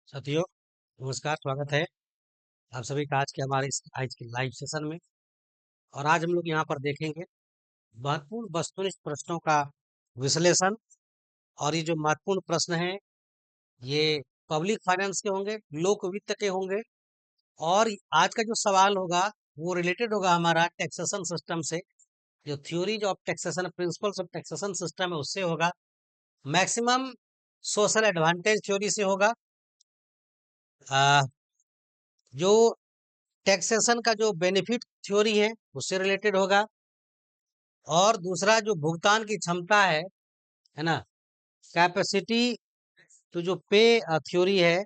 साथियों, नमस्कार। स्वागत है आप सभी का आज के लाइव सेशन में। और आज हम लोग यहाँ पर देखेंगे महत्वपूर्ण वस्तुनिष्ठ प्रश्नों का विश्लेषण। और ये जो महत्वपूर्ण प्रश्न हैं ये पब्लिक फाइनेंस के होंगे, लोक वित्त के होंगे। और आज का जो सवाल होगा वो रिलेटेड होगा हमारा टैक्सेशन सिस्टम से। जो theories of taxation, principles of taxation system है उससे होगा। मैक्सिमम सोशल एडवांटेज थ्योरी से होगा। आ, जो टैक्सेशन का जो बेनिफिट थ्योरी है उससे रिलेटेड होगा। और दूसरा जो भुगतान की क्षमता है ना, कैपेसिटी तो जो पे थ्योरी है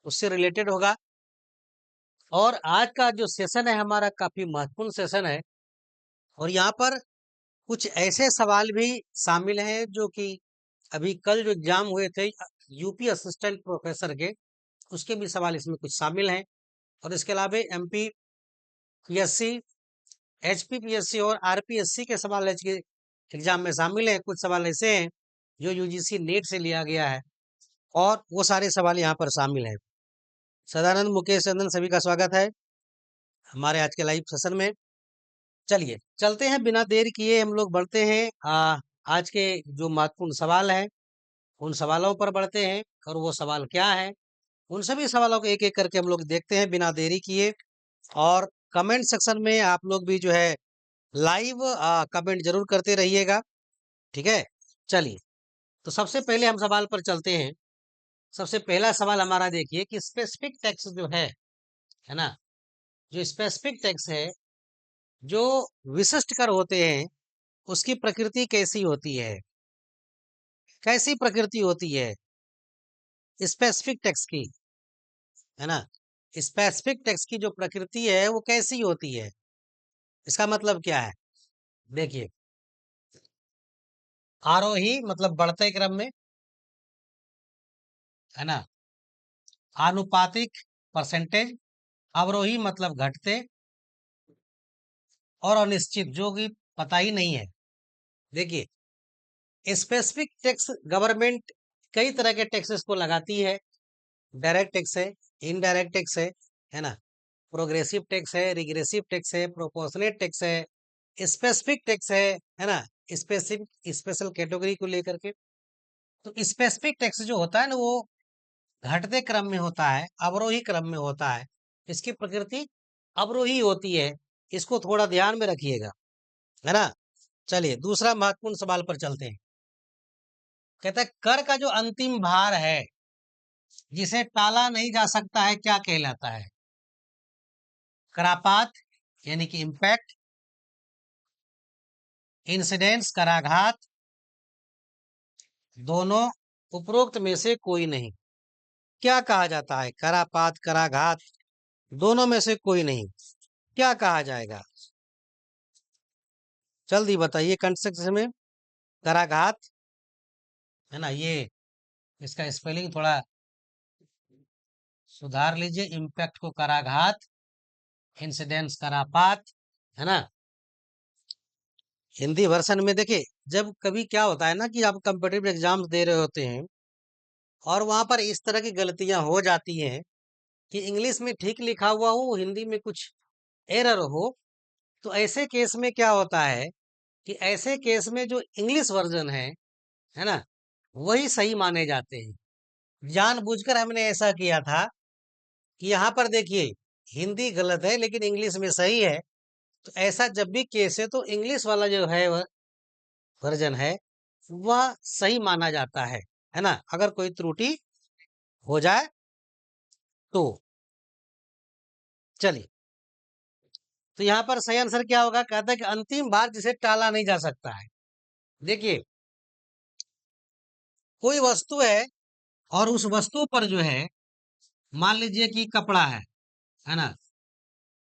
उससे रिलेटेड होगा। और आज का जो सेशन है हमारा काफी महत्वपूर्ण सेशन है। और यहाँ पर कुछ ऐसे सवाल भी शामिल हैं जो कि अभी कल जो एग्जाम हुए थे यूपी असिस्टेंट प्रोफेसर के, उसके भी सवाल इसमें कुछ शामिल हैं। और इसके अलावा एमपी पीएससी, एचपीपीएससी और आरपीएससी के सवाल आज के एग्जाम में शामिल हैं। कुछ सवाल ऐसे हैं जो यूजीसी नेट से लिया गया है और वो सारे सवाल यहाँ पर शामिल हैं। सदानंद, मुकेश, चंदन सभी का स्वागत है हमारे आज के लाइव सेशन में। चलिए चलते हैं, बिना देर किए हम लोग बढ़ते हैं आज के जो महत्वपूर्ण सवाल हैं उन सवालों पर बढ़ते हैं। और वो सवाल क्या है, उन सभी सवालों को एक एक करके हम लोग देखते हैं बिना देरी किए। और कमेंट सेक्शन में आप लोग भी जो है लाइव कमेंट जरूर करते रहिएगा, ठीक है। चलिए, तो सबसे पहले हम सवाल पर चलते हैं। सबसे पहला सवाल हमारा देखिए कि स्पेसिफिक टैक्स जो है ना, जो स्पेसिफिक टैक्स है, जो विशिष्ट कर होते हैं उसकी प्रकृति कैसी होती है, कैसी प्रकृति होती है स्पेसिफिक टैक्स की, है ना। स्पेसिफिक टैक्स की जो प्रकृति है वो कैसी होती है, इसका मतलब क्या है। देखिए, आरोही मतलब बढ़ते क्रम में, है ना, आनुपातिक परसेंटेज, अवरोही मतलब घटते, और अनिश्चित जो कि पता ही नहीं है। देखिए, स्पेसिफिक टैक्स गवर्नमेंट कई तरह के टैक्सेस को लगाती है। डायरेक्ट टैक्स है, इनडायरेक्ट टैक्स है ना, प्रोग्रेसिव टैक्स है, रिग्रेसिव टैक्स है, प्रोपोर्शनेट टैक्स है, स्पेसिफिक टैक्स है ना, स्पेसिफिक स्पेशल कैटेगरी को लेकर के। तो स्पेसिफिक टैक्स जो होता है ना वो घटते क्रम में होता है, अवरोही क्रम में होता है। इसकी प्रकृति अवरोही होती है, इसको थोड़ा ध्यान में रखिएगा, है ना। चलिए दूसरा महत्वपूर्ण सवाल पर चलते हैं। कहता है कर का जो अंतिम भार है जिसे टाला नहीं जा सकता है क्या कहलाता है। करापात यानी कि इम्पैक्ट, इंसिडेंस कराघात, दोनों, उपरोक्त में से कोई नहीं। क्या कहा जाता है, करापात, कराघात, दोनों में से कोई नहीं, क्या कहा जाएगा। जल्दी बताइए कंस्ट्रक्शन में। कराघात, है ना, ये इसका स्पेलिंग थोड़ा सुधार लीजिए। इम्पैक्ट को कराघात, इंसिडेंस करापात, है ना। हिंदी वर्सन में देखिए, जब कभी क्या होता है ना कि आप कम्पिटिटिव एग्जाम्स दे रहे होते हैं और वहां पर इस तरह की गलतियां हो जाती हैं कि इंग्लिश में ठीक लिखा हुआ हो, हिंदी में कुछ एरर हो। तो ऐसे केस में क्या होता है कि ऐसे केस में जो इंग्लिश वर्जन है ना, वही सही माने जाते हैं। जानबूझकर हमने ऐसा किया था कि यहाँ पर देखिए हिंदी गलत है लेकिन इंग्लिश में सही है। तो ऐसा जब भी केस है तो इंग्लिश वाला जो है वर्जन है वह सही माना जाता है ना, अगर कोई त्रुटि हो जाए तो। चलिए, तो यहाँ पर सही आंसर क्या होगा, कहता है कि अंतिम बार जिसे टाला नहीं जा सकता है। देखिए, कोई वस्तु है और उस वस्तु पर जो है, मान लीजिए कि कपड़ा है ना,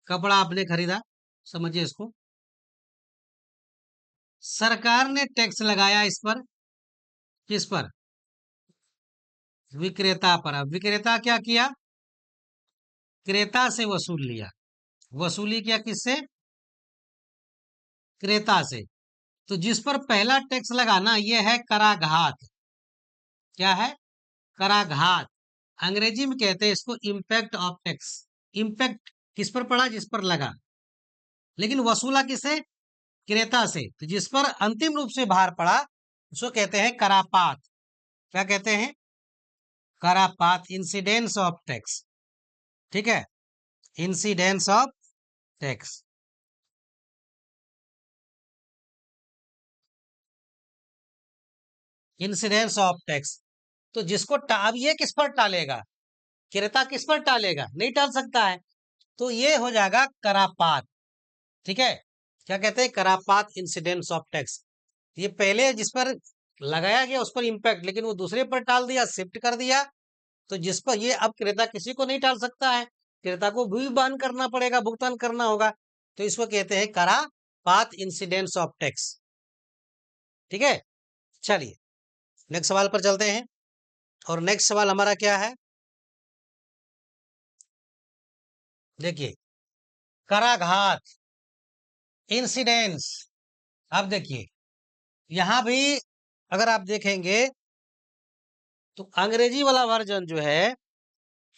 कपड़ा आपने खरीदा, समझिए इसको, सरकार ने टैक्स लगाया इस पर, किस पर, विक्रेता पर। अब विक्रेता क्या किया, क्रेता से वसूल लिया, वसूली किया किससे, क्रेता से। तो जिस पर पहला टैक्स लगाना ये है कराघात, क्या है, कराघात। अंग्रेजी में कहते हैं इसको इम्पैक्ट ऑफ टैक्स। इम्पैक्ट किस पर पड़ा? जिस पर लगा, लेकिन वसूला किसे? क्रेता से। तो जिस पर अंतिम रूप से भार पड़ा उसको कहते हैं करापात। क्या कहते हैं? करापात, इंसिडेंस ऑफ टैक्स। ठीक है, incidence of tax. Incidence of tax. तो जिसको अब ये किस पर टालेगा? क्रेता किस पर टालेगा? नहीं टाल सकता है, तो ये हो जाएगा करापात। ठीक है, क्या कहते हैं? करापात, इंसिडेंस ऑफ टैक्स। ये पहले जिस पर लगाया गया उस पर इम्पैक्ट, लेकिन वो दूसरे पर टाल दिया, शिफ्ट कर दिया। तो जिस पर ये, अब क्रेता किसी को नहीं टाल सकता है, क्रेता को भी वहन करना पड़ेगा, भुगतान करना होगा। तो इसको कहते हैं करापात, इंसिडेंस ऑफ टैक्स। ठीक है, चलिए नेक्स्ट सवाल पर चलते हैं। और नेक्स्ट सवाल हमारा क्या है? देखिए, कराघात, इंसिडेंस। अब देखिए, यहां भी अगर आप देखेंगे तो अंग्रेजी वाला वर्जन जो है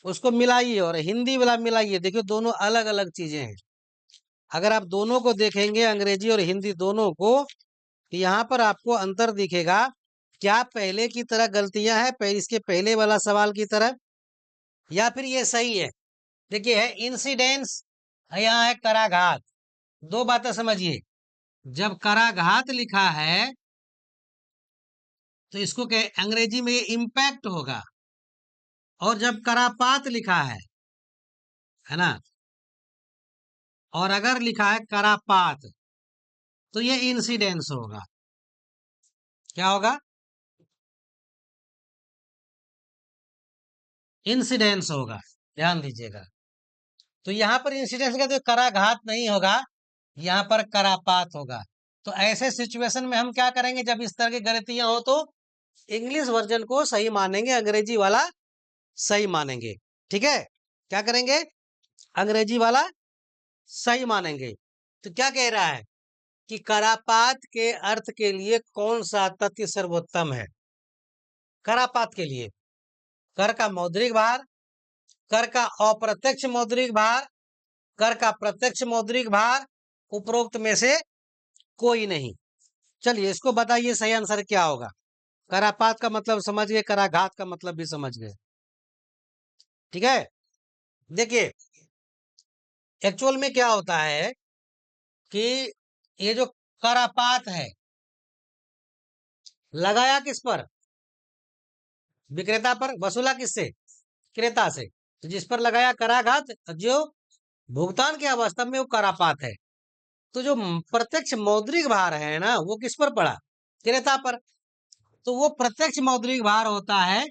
उसको मिलाइए और हिंदी वाला मिलाइए, देखिए दोनों अलग अलग चीजें हैं। अगर आप दोनों को देखेंगे, अंग्रेजी और हिंदी दोनों को, तो यहाँ पर आपको अंतर दिखेगा। क्या पहले की तरह गलतियां हैं, इसके पहले वाला सवाल की तरह, या फिर ये सही है? देखिए, है इंसिडेंस, यहाँ है कराघात। दो बातें समझिए, जब कराघात लिखा है तो इसको कहे अंग्रेजी में ये इम्पैक्ट होगा, और जब करापात लिखा है ना, और अगर लिखा है करापात तो ये इंसिडेंस होगा। क्या होगा? इंसिडेंस होगा, ध्यान दीजिएगा। तो यहां पर इंसिडेंस का तो कराघात नहीं होगा, यहां पर करापात होगा। तो ऐसे सिचुएशन में हम क्या करेंगे? जब इस तरह की गलतियां हो तो इंग्लिश वर्जन को सही मानेंगे, अंग्रेजी वाला सही मानेंगे। ठीक है, क्या करेंगे? अंग्रेजी वाला सही मानेंगे। तो क्या कह रहा है कि करापात के अर्थ के लिए कौन सा तथ्य सर्वोत्तम है? करापात के लिए कर का मौद्रिक भार, कर का अप्रत्यक्ष मौद्रिक भार, कर का प्रत्यक्ष मौद्रिक भार, उपरोक्त में से कोई नहीं। चलिए इसको बताइए, सही आंसर क्या होगा? करापात का मतलब समझ गए, कराघात का मतलब भी समझ गए। ठीक है, देखिए एक्चुअल में क्या होता है कि ये जो करापात है, लगाया किस पर? विक्रेता पर, वसूला किससे? क्रेता से। तो जिस पर लगाया कराघात, जो भुगतान किया वास्तव में वो करापात है। तो जो प्रत्यक्ष मौद्रिक भार है ना, वो किस पर पड़ा? क्रेता पर। तो वो प्रत्यक्ष मौद्रिक भार होता है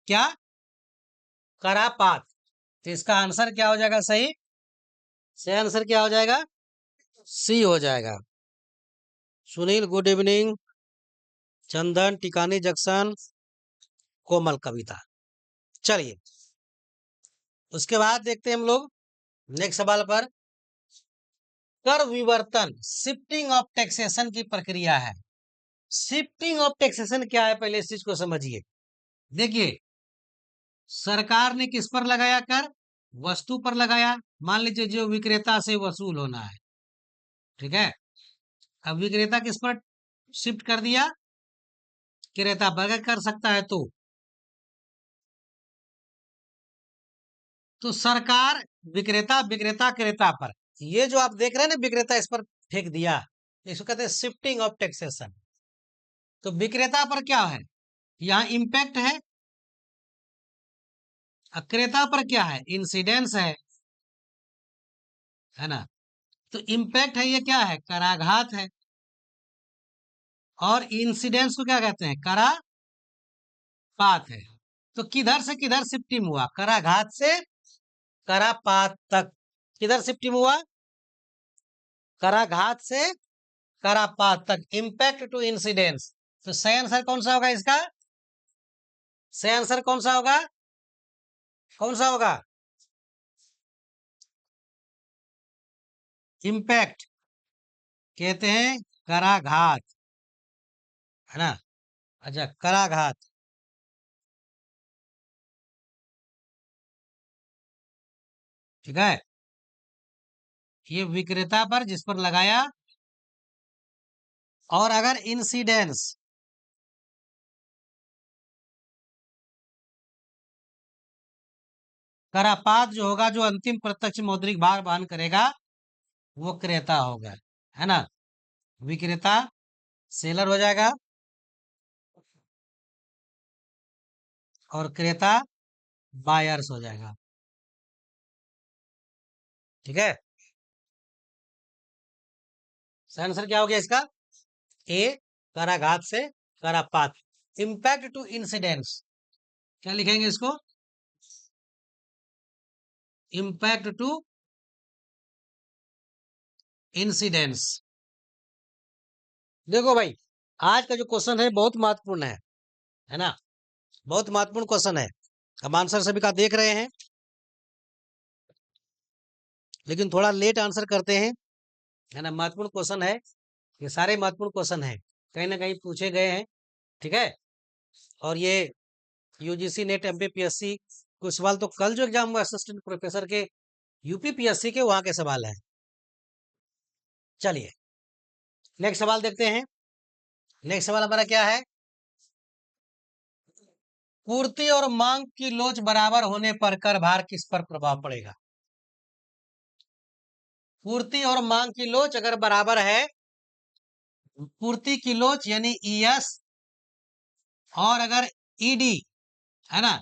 क्या? करापात। तो इसका आंसर क्या हो जाएगा? सही, सही आंसर क्या हो जाएगा? सी हो जाएगा। सुनील गुड इवनिंग, चंदन टिकानी जंक्शन, कोमल कविता। चलिए उसके बाद देखते हैं हम लोग नेक्स्ट सवाल पर। कर विवर्तन, शिफ्टिंग ऑफ टैक्सेशन की प्रक्रिया है। शिफ्टिंग ऑफ टैक्सेशन क्या है, पहले इस चीज को समझिए। देखिए, सरकार ने किस पर लगाया कर? वस्तु पर लगाया। मान लीजिए जो विक्रेता से वसूल होना है, ठीक है। अब विक्रेता किस पर शिफ्ट कर दिया? क्रेता पर कर सकता है। तो सरकार विक्रेता, विक्रेता क्रेता पर, ये जो आप देख रहे हैं ना, विक्रेता इस पर फेंक दिया, इसको कहते हैं शिफ्टिंग ऑफ टैक्सेशन। तो विक्रेता पर क्या है? यहाँ इम्पैक्ट है। क्रेता पर क्या है? इंसिडेंस है ना। तो इम्पैक्ट है, ये क्या है? कराघात है। और इंसिडेंस को क्या कहते हैं? करापात है। तो किधर से किधर शिफ्टिंग हुआ? कराघात से करापात तक। किधर शिफ्टिंग हुआ? कराघात से करापात तक, इम्पैक्ट टू इंसिडेंस। तो सही आंसर कौन सा होगा इसका? सही आंसर कौन सा होगा? कौन सा होगा? इम्पैक्ट कहते हैं कराघात, है ना। अच्छा, कराघात। ठीक है, ये विक्रेता पर जिस पर लगाया। और अगर इंसिडेंस करापात जो होगा, जो अंतिम प्रत्यक्ष मौद्रिक भार वहन करेगा, वो क्रेता होगा, है ना। विक्रेता सेलर हो जाएगा और क्रेता बायर्स हो जाएगा। ठीक है, सही आंसर क्या हो गया इसका? ए, कराघात से करापात। इम्पैक्ट टू इंसिडेंस, क्या लिखेंगे इसको? Impact to incidence. देखो भाई, आज का जो क्वेश्चन है बहुत महत्वपूर्ण है ना, बहुत महत्वपूर्ण क्वेश्चन है। हम आंसर सभी का देख रहे हैं, लेकिन थोड़ा लेट आंसर करते हैं, है ना। महत्वपूर्ण क्वेश्चन है, ये सारे महत्वपूर्ण क्वेश्चन है, कहीं ना कहीं पूछे गए हैं। ठीक है, और ये यूजीसी नेट एमपीपीएससी कुछ सवाल तो कल जो एग्जाम हुआ असिस्टेंट प्रोफेसर के यूपीपीएससी के, वहां के सवाल है। चलिए नेक्स्ट सवाल देखते हैं। नेक्स्ट सवाल हमारा क्या है? पूर्ति और मांग की लोच बराबर होने पर कर भार किस पर प्रभाव पड़ेगा? पूर्ति और मांग की लोच अगर बराबर है, पूर्ति की लोच यानी ईएस, और अगर ईडी, है ना,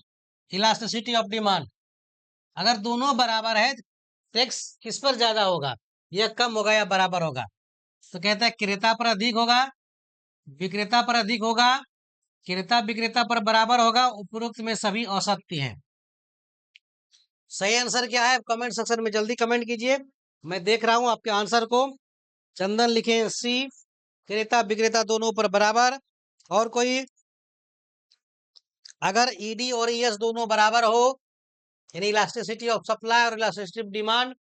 इलास्टिसिटी ऑफ डिमांड, अगर दोनों बराबर है, टैक्स किस पर ज्यादा होगा? यह कम होगा या बराबर होगा? तो कहता है क्रेता पर अधिक होगा, विक्रेता पर अधिक होगा, क्रेता विक्रेता पर बराबर होगा, उपरोक्त में सभी असत्य हैं। सही आंसर क्या है? कमेंट सेक्शन में जल्दी कमेंट कीजिए, मैं देख रहा हूं आपके आंसर को। चंदन लिखे सी, क्रेता विक्रेता दोनों पर बराबर। और कोई? अगर ईडी और ईएस दोनों बराबर हो, यानी इलास्टिसिटी ऑफ सप्लाई और इलास्टिसिटी ऑफ डिमांड,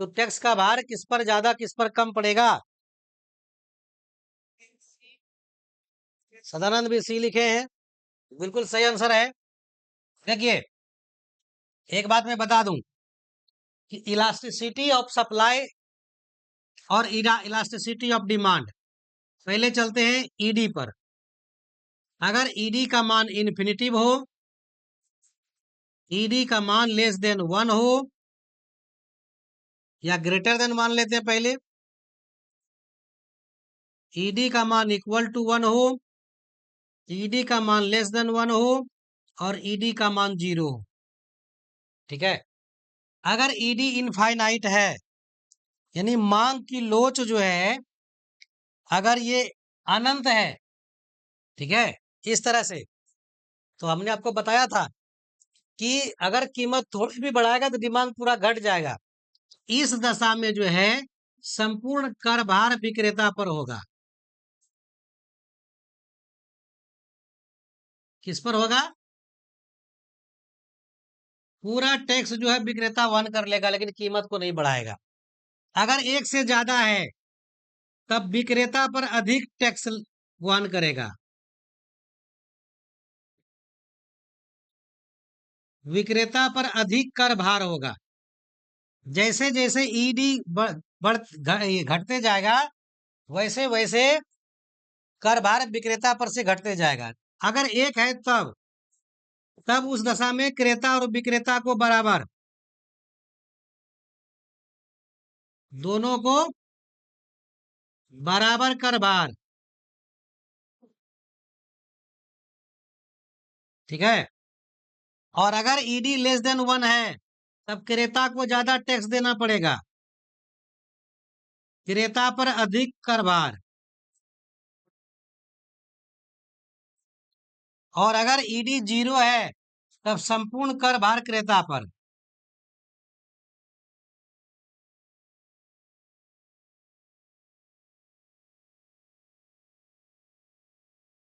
तो टैक्स का भार किस पर ज्यादा किस पर कम पड़ेगा? सदानंद भी सी लिखे हैं, बिल्कुल सही आंसर है। देखिए एक बात मैं बता दूं कि इलास्टिसिटी ऑफ सप्लाई और इलास्टिसिटी ऑफ डिमांड, पहले चलते हैं ईडी पर। अगर ईडी का मान इन्फिनिटिव हो, ईडी का मान लेस देन 1 हो, या ग्रेटर देन मान लेते हैं पहले, ईडी का मान इक्वल टू 1 हो, ईडी का मान लेस देन 1 हो, और ईडी का मान 0 हो। ठीक है, अगर ईडी इनफाइनाइट है, यानी मांग की लोच जो है अगर ये अनंत है, ठीक है, इस तरह से, तो हमने आपको बताया था कि अगर कीमत थोड़ी भी बढ़ाएगा तो डिमांड पूरा घट जाएगा। इस दशा में जो है संपूर्ण कर भार विक्रेता पर होगा। किस पर होगा? पूरा टैक्स जो है विक्रेता वहन कर लेगा, लेकिन कीमत को नहीं बढ़ाएगा। अगर एक से ज्यादा है, तब विक्रेता पर अधिक टैक्स वहन करेगा। विक्रेता पर अधिक कर भार होगा। जैसे जैसे ईडी घटते जाएगा, वैसे वैसे कर भार विक्रेता पर से घटते जाएगा। अगर एक है तब तब उस दशा में क्रेता और विक्रेता को बराबर, दोनों को बराबर कर भार। ठीक है, और अगर ईडी लेस देन 1 है, तब क्रेता को ज्यादा टैक्स देना पड़ेगा, क्रेता पर अधिक कर भार। और अगर ईडी 0 है, तब संपूर्ण कर भार क्रेता पर।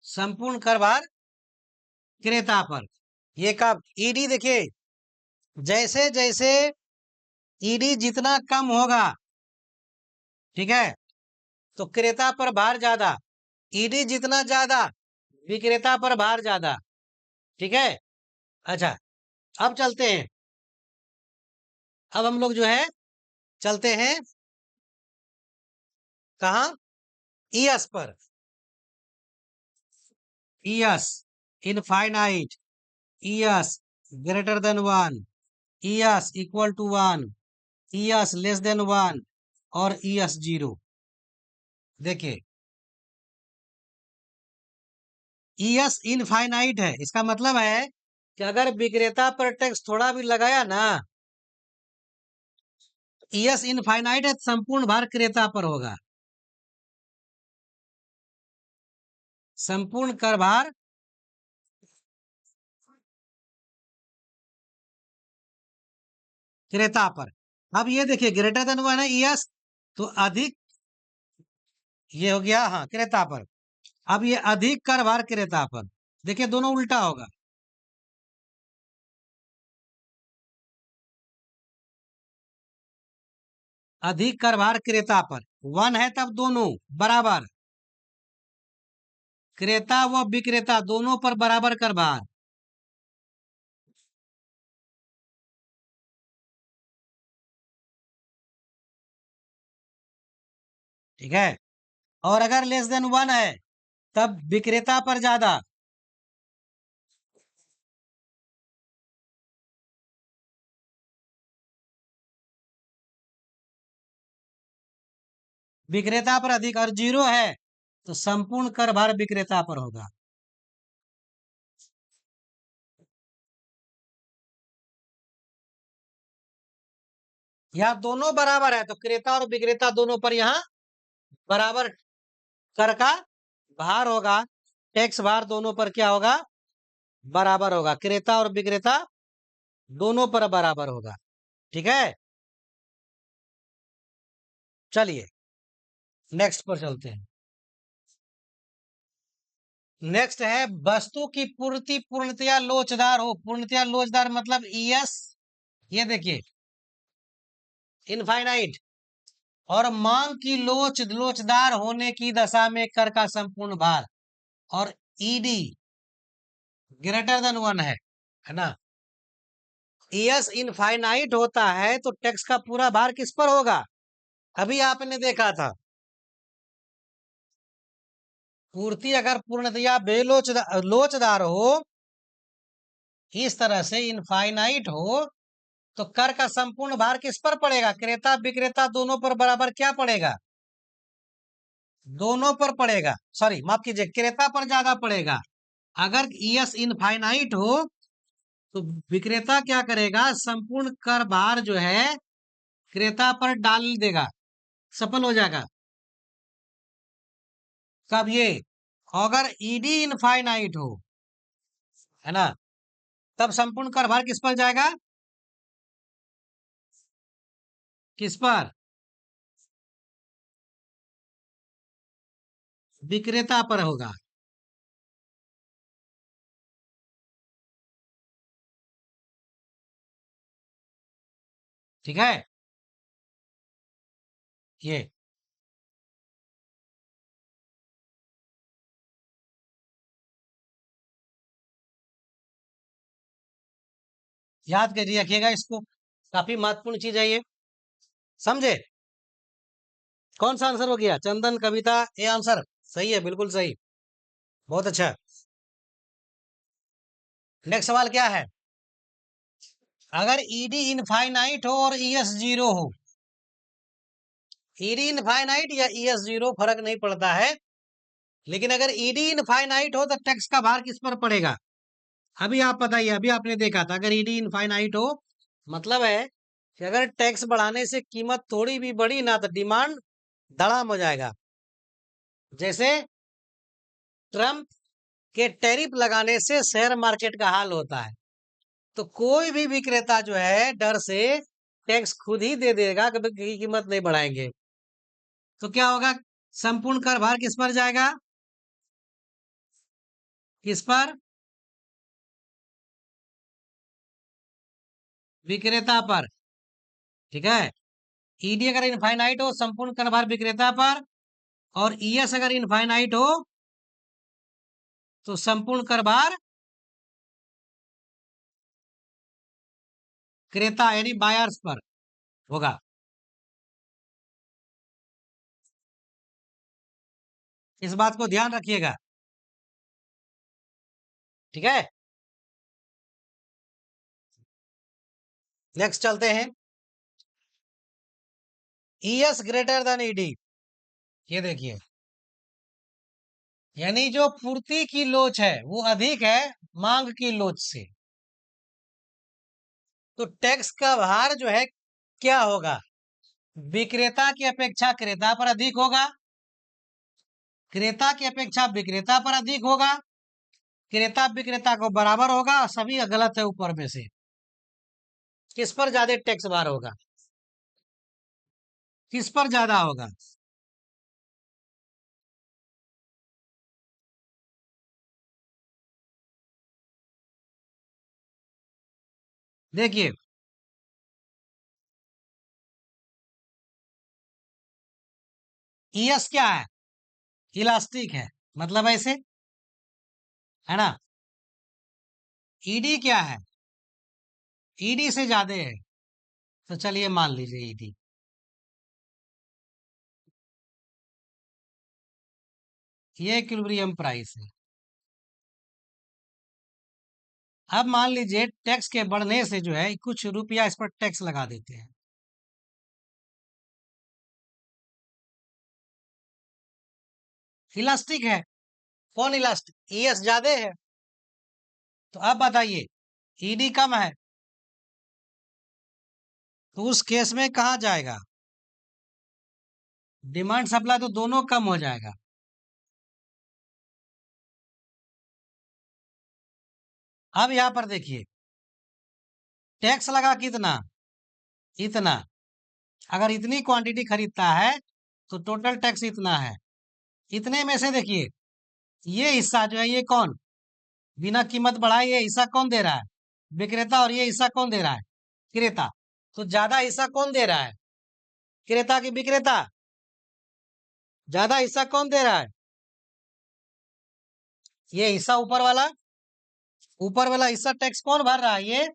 संपूर्ण कर भार क्रेता पर। ये कब? ईडी देखिए, जैसे जैसे ईडी जितना कम होगा, ठीक है, तो क्रेता पर भार ज्यादा। ईडी जितना ज्यादा, विक्रेता पर भार ज्यादा। ठीक है, अच्छा अब चलते हैं। अब हम लोग जो है चलते हैं कहाँ, ईएस पर। ES infinite, ES greater than 1, ES equal to 1, ES less than 1 और ईएस 0। देखिए ईएस इनफाइनाइट है, इसका मतलब है कि अगर विक्रेता पर टैक्स थोड़ा भी लगाया ना, ईएस इनफाइनाइट है, संपूर्ण भार क्रेता पर होगा। संपूर्ण कर भार क्रेता पर। अब ये देखिए ग्रेटर देन 1 है ईएस, तो अधिक, ये हो गया हाँ क्रेता पर। अब ये अधिक कर भार क्रेता पर, देखिए दोनों उल्टा होगा। अधिक कर भार क्रेता पर 1 है, तब दोनों बराबर, क्रेता व विक्रेता दोनों पर बराबर कर भार। ठीक है, और अगर लेस देन 1 है तब विक्रेता पर ज्यादा, विक्रेता पर अधिक, और 0 है तो संपूर्ण कर भार विक्रेता पर होगा। यहाँ दोनों बराबर है तो क्रेता और विक्रेता दोनों पर यहाँ बराबर कर का भार होगा। टैक्स भार दोनों पर क्या होगा, बराबर होगा। क्रेता और विक्रेता दोनों पर बराबर होगा। ठीक है, चलिए नेक्स्ट पर चलते हैं। नेक्स्ट है वस्तु की पूर्ति पूर्णतया लोचदार हो। पूर्णतया लोचदार मतलब ईएस, ये देखिए इनफाइनाइट, और मांग की लोचदार होने की दशा में कर का संपूर्ण भार, और ईडी ग्रेटर देन 1 है ना। ईएस इनफाइनाइट होता है तो टैक्स का पूरा भार किस पर होगा, अभी आपने देखा था। पूर्ति अगर पूर्णतया लोचदार हो, इस तरह से इनफाइनाइट हो, तो कर का संपूर्ण भार किस पर पड़ेगा, क्रेता विक्रेता दोनों पर बराबर क्या पड़ेगा, दोनों पर पड़ेगा। सॉरी माफ कीजिए, क्रेता पर ज्यादा पड़ेगा। अगर ईएस इनफाइनाइट हो तो विक्रेता क्या करेगा, संपूर्ण कर भार जो है क्रेता पर डाल देगा, सफल हो जाएगा। कब ये, अगर ईडी इनफाइनाइट हो, है ना, तब संपूर्ण कर भार किस पर जाएगा, किस पर, विक्रेता पर होगा। ठीक है, ये याद कर रखिएगा इसको, काफी महत्वपूर्ण चीज है ये, समझे। कौन सा आंसर हो गया, चंदन कविता ए आंसर सही है, बिल्कुल सही, बहुत अच्छा। नेक्स्ट सवाल क्या है, अगर ईडी इनफाइनाइट हो और ईएस 0 हो, ईडी इनफाइनाइट या ईएस 0 फर्क नहीं पड़ता है, लेकिन अगर ईडी इनफाइनाइट हो तो टैक्स का भार किस पर पड़ेगा। अभी आप बताइए, अभी आपने देखा था अगर ईडी इनफाइनाइट हो, मतलब है कि अगर टैक्स बढ़ाने से कीमत थोड़ी भी बढ़ी ना तो डिमांड धड़ाम हो जाएगा। जैसे ट्रम्प के टैरिफ लगाने से शेयर मार्केट का हाल होता है, तो कोई भी विक्रेता जो है डर से टैक्स खुद ही दे देगा कि कीमत नहीं बढ़ाएंगे। तो क्या होगा, संपूर्ण कर भार किस पर जाएगा, किस पर, विक्रेता पर। ठीक है, ईडी अगर इनफाइनाइट हो संपूर्ण कर भार विक्रेता पर, और ईएस अगर इनफाइनाइट हो तो संपूर्ण कर भार क्रेता यानी बायर्स पर। होगा। इस बात को ध्यान रखिएगा, ठीक है। नेक्स्ट चलते हैं। ईएस ग्रेटर देन ईडी, ये देखिए, यानी जो पूर्ति की लोच है वो अधिक है मांग की लोच से, तो टैक्स का भार जो है क्या होगा, विक्रेता की अपेक्षा क्रेता पर अधिक होगा, क्रेता की अपेक्षा विक्रेता पर अधिक होगा, क्रेता विक्रेता को बराबर होगा, सभी गलत है ऊपर में से। किस पर ज्यादा टैक्स भार होगा, किस पर ज्यादा होगा, देखिए, ईएस क्या है, इलास्टिक है, मतलब ऐसे, है ना। ईडी क्या है, ईडी से ज्यादा है, तो चलिए मान लीजिए ईडी। ये इक्विलिब्रियम प्राइस है। अब मान लीजिए टैक्स के बढ़ने से जो है कुछ रुपया इस पर टैक्स लगा देते हैं, इलास्टिक है। कौन इलास्टिक, ईएस ज्यादा है, तो अब बताइए ईडी कम है, तो उस केस में कहा जाएगा, डिमांड सप्लाई तो दोनों कम हो जाएगा। अब यहां पर देखिए, टैक्स लगा कितना, इतना, अगर इतनी क्वांटिटी खरीदता है तो टोटल टैक्स इतना है। इतने में से देखिए ये हिस्सा जो है ये कौन, बिना कीमत बढ़ाए ये हिस्सा कौन दे रहा है, विक्रेता, और ये हिस्सा कौन दे रहा है, क्रेता। तो ज्यादा हिस्सा कौन दे रहा है, क्रेता की विक्रेता, ज्यादा हिस्सा कौन दे रहा है, ये हिस्सा ऊपर वाला, ऊपर वाला हिस्सा टैक्स कौन भर रहा है, ये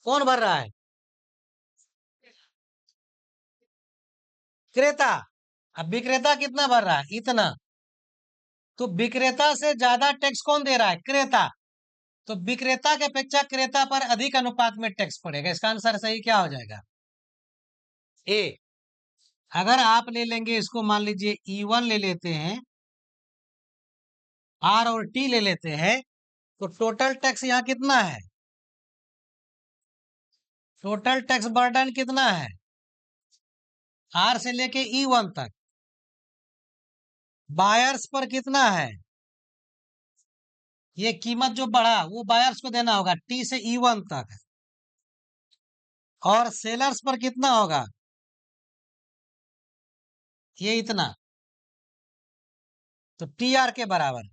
कौन भर रहा है, क्रेता। अब विक्रेता कितना भर रहा है, इतना, तो विक्रेता से ज्यादा टैक्स कौन दे रहा है, क्रेता। तो विक्रेता की अपेक्षा क्रेता पर अधिक अनुपात में टैक्स पड़ेगा। इसका आंसर सही क्या हो जाएगा, ए। अगर आप ले लेंगे इसको, मान लीजिए E1 ले लेते हैं, आर और टी ले लेते हैं, तो टोटल टैक्स यहाँ कितना है, टोटल टैक्स बर्डन कितना है, आर से लेके E1 तक, बायर्स पर कितना है, ये कीमत जो बढ़ा वो बायर्स को देना होगा टी से E1 तक, और सेलर्स पर कितना होगा, ये इतना, तो टी आर के बराबर।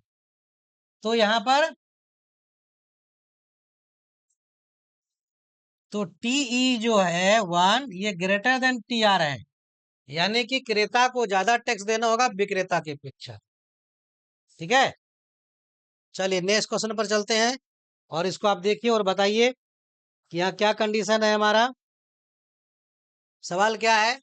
तो यहां पर तो टीई जो है 1, ये ग्रेटर देन टी आर है, यानी कि क्रेता को ज्यादा टैक्स देना होगा विक्रेता की अपेक्षा, ठीक है। चलिए नेक्स्ट क्वेश्चन पर चलते हैं, और इसको आप देखिए और बताइए कि यहाँ क्या कंडीशन है हमारा। सवाल क्या है,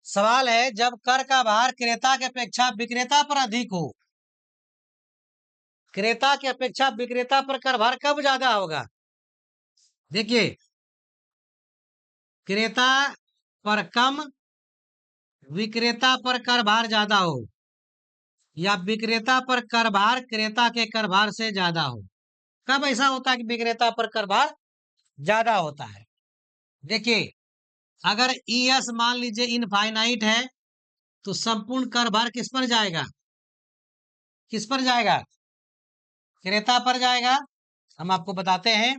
सवाल है जब कर का भार क्रेता की अपेक्षा विक्रेता पर अधिक हो, क्रेता की अपेक्षा विक्रेता पर कर भार कब ज्यादा होगा। देखिए, क्रेता पर कम, विक्रेता पर कर भार ज्यादा हो, या विक्रेता पर कर भार क्रेता के कर भार से ज्यादा हो। कब ऐसा होता है कि विक्रेता पर कर भार ज्यादा होता है, देखिए, अगर ईएस मान लीजिए इनफाइनाइट है, तो संपूर्ण कर भार किस पर जाएगा, किस पर जाएगा, क्रेता पर जाएगा। हम आपको बताते हैं,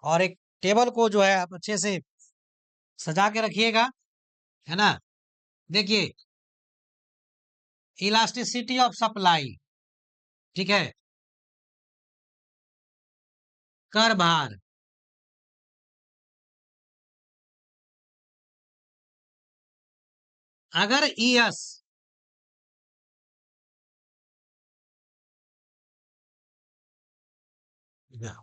और एक टेबल को जो है आप अच्छे से सजा के रखिएगा, है ना। देखिए, इलास्टिसिटी ऑफ सप्लाई, ठीक है, कर भार, अगर ईएस या।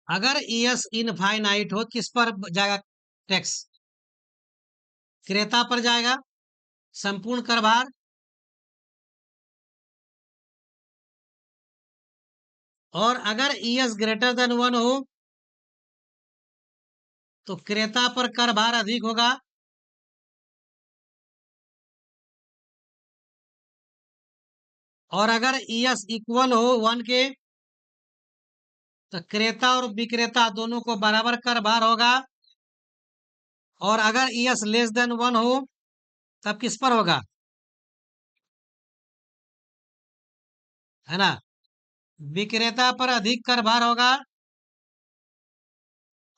अगर ईएस इनफाइनाइट हो किस पर जाएगा टैक्स? क्रेता पर जाएगा, संपूर्ण कर भार, और अगर ईएस ग्रेटर देन 1 हो तो क्रेता पर कर भार अधिक होगा, और अगर ईएस इक्वल हो 1 के तो क्रेता और विक्रेता दोनों को बराबर कर भार होगा, और अगर ईएस लेस देन 1 हो तब किस पर होगा? है ना, विक्रेता पर अधिक कर भार होगा,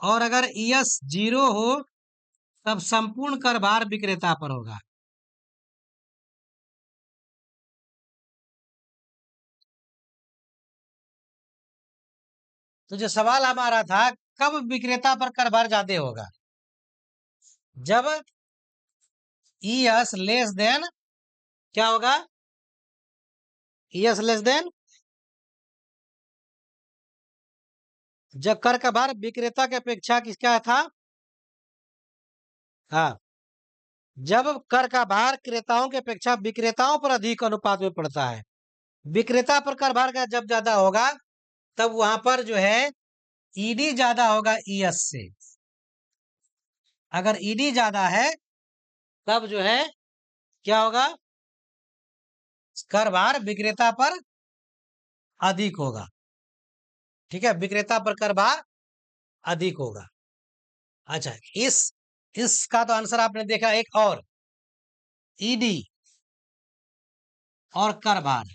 और अगर ईएस 0 हो तब संपूर्ण कर भार विक्रेता पर होगा। तो जो सवाल हमारा था, कब विक्रेता पर कर भार ज्यादा होगा? जब ईएस लेस देन, क्या होगा? ईएस लेस देन, जब कर का भार विक्रेता की अपेक्षा किसका था? हाँ, जब कर का भार क्रेताओं की अपेक्षा विक्रेताओं पर अधिक अनुपात में पड़ता है। विक्रेता पर कर भार का जब ज्यादा होगा तब वहां पर जो है ईडी ज्यादा होगा ईएस से। अगर ईडी ज्यादा है तब जो है क्या होगा? कर भार विक्रेता पर अधिक होगा। ठीक है, विक्रेता पर कर भार अधिक होगा। अच्छा, इसका तो आंसर आपने देखा। एक और, ईडी और कर भार,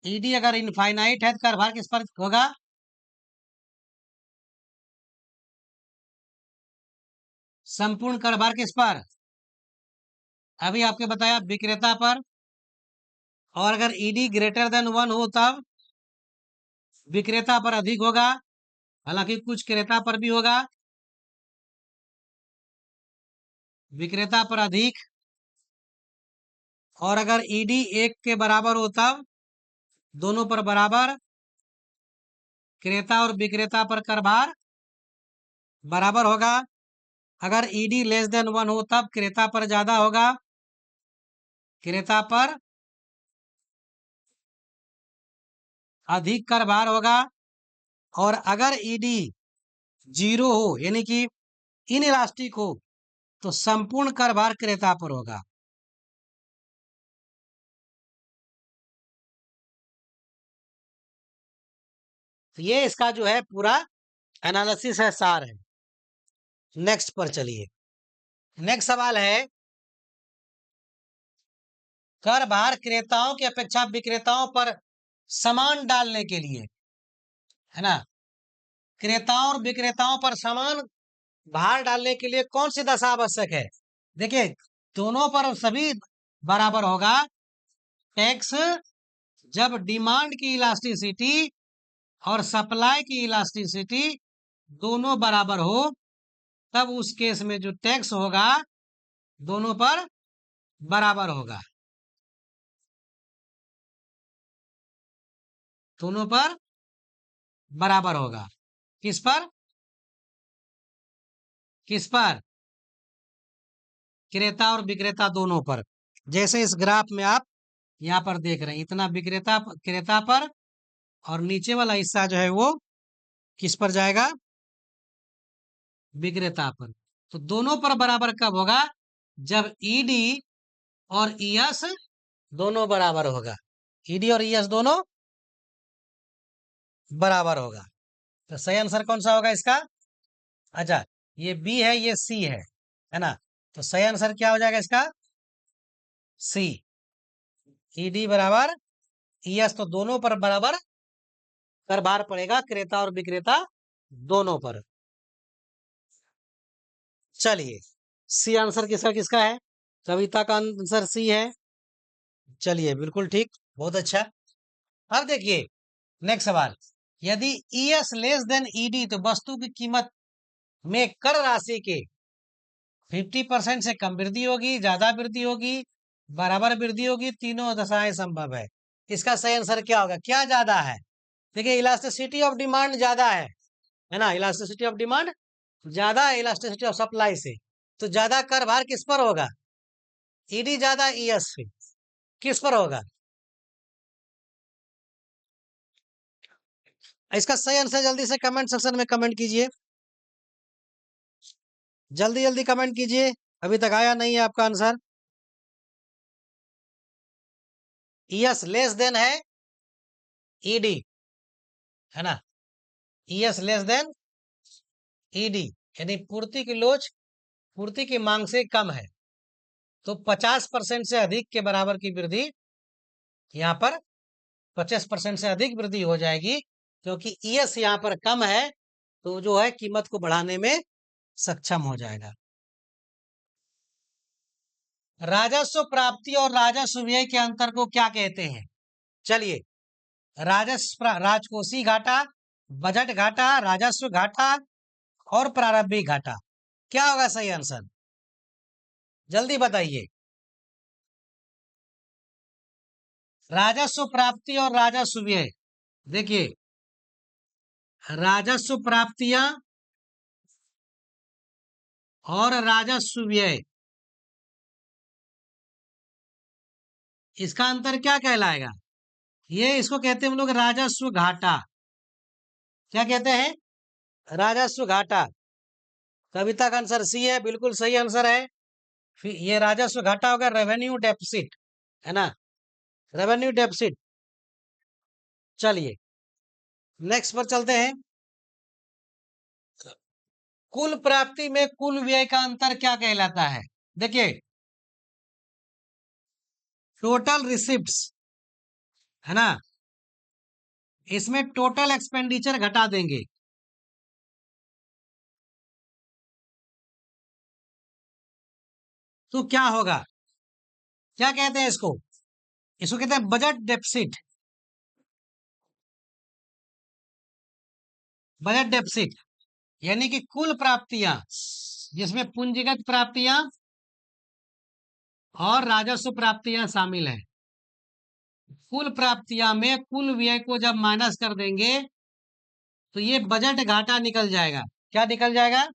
ईडी अगर इनफाइनाइट है तो कर भार किस पर होगा? संपूर्ण कर भार किस पर? अभी आपके बताया विक्रेता पर, और अगर ईडी ग्रेटर देन 1 हो तब विक्रेता पर अधिक होगा, हालांकि कुछ क्रेता पर भी होगा। विक्रेता पर अधिक, और अगर ईडी 1 के बराबर हो तब दोनों पर बराबर, क्रेता और विक्रेता पर कर भार बराबर होगा। अगर ईडी लेस देन 1 हो तब क्रेता पर ज्यादा होगा, क्रेता पर अधिक कर भार होगा, और अगर ईडी 0 हो यानी कि इनइलास्टिक हो तो संपूर्ण कर भार क्रेता पर होगा। तो ये इसका जो है पूरा एनालिसिस है, सार है। नेक्स्ट पर चलिए। नेक्स्ट सवाल है, कर भार क्रेताओं की अपेक्षा विक्रेताओं पर समान डालने के लिए, है ना, क्रेताओं और विक्रेताओं पर समान भार डालने के लिए कौन सी दशा आवश्यक है? देखिए, दोनों पर सभी बराबर होगा। टैक्स जब डिमांड की इलास्टिसिटी और सप्लाई की इलास्टिसिटी दोनों बराबर हो तब उस केस में जो टैक्स होगा दोनों पर बराबर होगा। दोनों पर बराबर होगा। किस पर? किस पर? क्रेता और विक्रेता दोनों पर। जैसे इस ग्राफ में आप यहाँ पर देख रहे हैं, इतना विक्रेता क्रेता पर, और नीचे वाला हिस्सा जो है वो किस पर जाएगा? विक्रेता पर। तो दोनों पर बराबर कब होगा? जब ईडी और ईएस दोनों बराबर होगा। ईडी और ईएस दोनों बराबर होगा। तो सही आंसर कौन सा होगा इसका? अच्छा, ये बी है, ये सी है ना? तो सही आंसर क्या हो जाएगा इसका? सी। ईडी बराबर ईएस, तो दोनों पर बराबर कर भार पड़ेगा, क्रेता और विक्रेता दोनों पर। चलिए, सी आंसर किसका किसका है? कविता का आंसर सी है। चलिए, बिल्कुल ठीक, बहुत अच्छा। अब देखिए नेक्स्ट सवाल, यदि ईएस लेस देन ईडी तो वस्तु की कीमत में कर राशि के 50% से कम वृद्धि होगी, ज्यादा वृद्धि होगी, बराबर वृद्धि होगी, तीनों दशाएं संभव है। इसका सही आंसर क्या होगा? क्या ज्यादा है? देखिए इलास्टिसिटी ऑफ डिमांड ज्यादा है ना, इलास्टिसिटी ऑफ डिमांड ज्यादा है इलास्टिसिटी ऑफ सप्लाई से। तो ज्यादा कर भार किस पर होगा? ईडी ज्यादा ईएस पे, किस पर होगा? इसका सही आंसर जल्दी से कमेंट सेक्शन में कमेंट कीजिए, जल्दी जल्दी कमेंट कीजिए, अभी तक आया नहीं है आपका आंसर। ईएस लेस देन है ईडी, है ना, ईएस लेस देन ईडी यानी पूर्ति की लोच पूर्ति की मांग से कम है, तो 50% से अधिक के बराबर की वृद्धि यहाँ पर 50% से अधिक वृद्धि हो जाएगी, क्योंकि ईएस यहाँ पर कम है, तो जो है कीमत को बढ़ाने में सक्षम हो जाएगा। राजस्व प्राप्ति और राजस्व व्यय के अंतर को क्या कहते हैं? चलिए, राजकोषीय घाटा, बजट घाटा, राजस्व घाटा और प्रारंभिक घाटा, क्या होगा सही आंसर? जल्दी बताइए। राजस्व प्राप्ति और राजस्व व्यय, देखिए राजस्व प्राप्तियां और राजस्व व्यय, इसका अंतर क्या कहलाएगा? ये इसको कहते हैं हम लोग राजस्व घाटा। क्या कहते हैं? राजस्व घाटा। कविता का आंसर सी है, बिल्कुल सही आंसर है। फिर ये राजस्व घाटा होगा रेवेन्यू डेफिसिट, है ना, रेवेन्यू डेफिसिट। चलिए नेक्स्ट पर चलते हैं। कुल प्राप्ति में कुल व्यय का अंतर क्या कहलाता है? देखिए टोटल रिसिप्ट्स, है ना, इसमें टोटल एक्सपेंडिचर घटा देंगे, तो क्या होगा? क्या कहते हैं इसको? इसको कहते हैं बजट डेफिसिट, बजट डेफिसिट यानी कि कुल प्राप्तियां जिसमें पूंजीगत प्राप्तियां और राजस्व प्राप्तियां शामिल है, कुल प्राप्तियां में कुल व्यय को जब माइनस कर देंगे तो ये बजट घाटा निकल जाएगा। क्या निकल जाएगा?